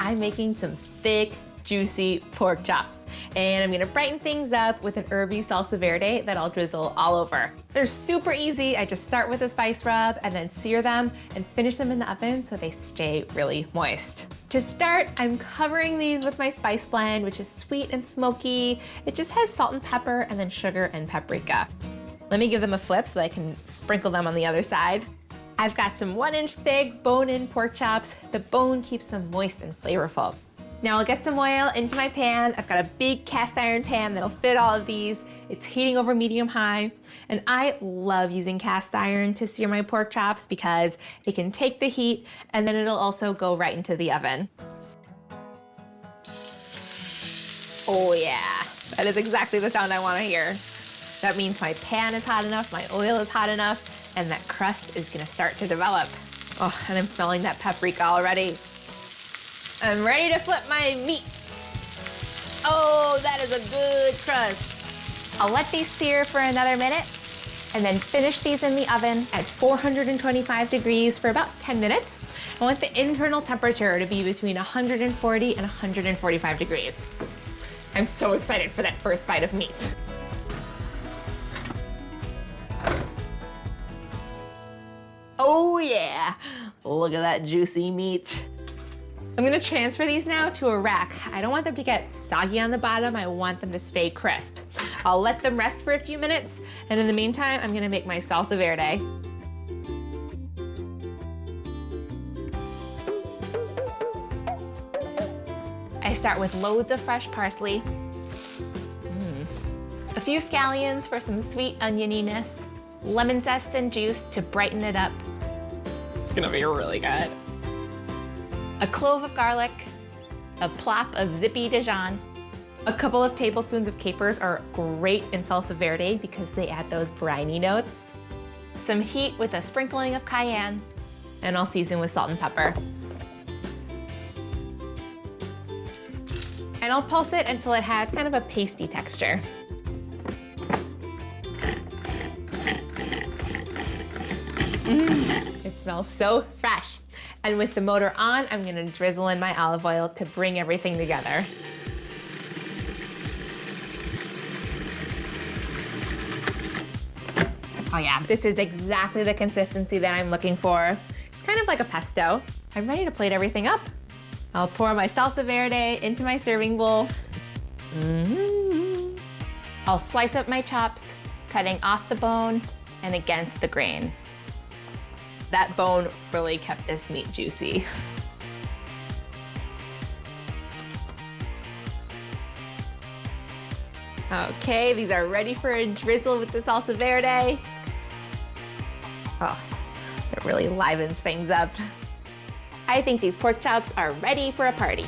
I'm making some thick, juicy pork chops. And I'm gonna brighten things up with an herby salsa verde that I'll drizzle all over. They're super easy. I just start with a spice rub and then sear them and finish them in the oven so they stay really moist. To start, I'm covering these with my spice blend, which is sweet and smoky. It just has salt and pepper and then sugar and paprika. Let me give them a flip so that I can sprinkle them on the other side. I've got some 1-inch thick bone-in pork chops. The bone keeps them moist and flavorful. Now I'll get some oil into my pan. I've got a big cast iron pan that'll fit all of these. It's heating over medium high. And I love using cast iron to sear my pork chops because it can take the heat and then it'll also go right into the oven. Oh yeah, that is exactly the sound I want to hear. That means my pan is hot enough, my oil is hot enough, and that crust is gonna start to develop. Oh, and I'm smelling that paprika already. I'm ready to flip my meat. Oh, that is a good crust. I'll let these sear for another minute and then finish these in the oven at 425 degrees for about 10 minutes. I want the internal temperature to be between 140 and 145 degrees. I'm so excited for that first bite of meat. Oh yeah, look at that juicy meat. I'm gonna transfer these now to a rack. I don't want them to get soggy on the bottom. I want them to stay crisp. I'll let them rest for a few minutes, and in the meantime, I'm gonna make my salsa verde. I start with loads of fresh parsley, a few scallions for some sweet onioniness, lemon zest and juice to brighten it up. It's gonna be really good. A clove of garlic, a plop of zippy Dijon. A couple of tablespoons of capers are great in salsa verde because they add those briny notes. Some heat with a sprinkling of cayenne, and I'll season with salt and pepper. And I'll pulse it until it has kind of a pasty texture. It smells so fresh. And with the motor on, I'm gonna drizzle in my olive oil to bring everything together. Oh yeah, this is exactly the consistency that I'm looking for. It's kind of like a pesto. I'm ready to plate everything up. I'll pour my salsa verde into my serving bowl. I'll slice up my chops, cutting off the bone and against the grain. That bone really kept this meat juicy. Okay, these are ready for a drizzle with the salsa verde. Oh, that really livens things up. I think these pork chops are ready for a party.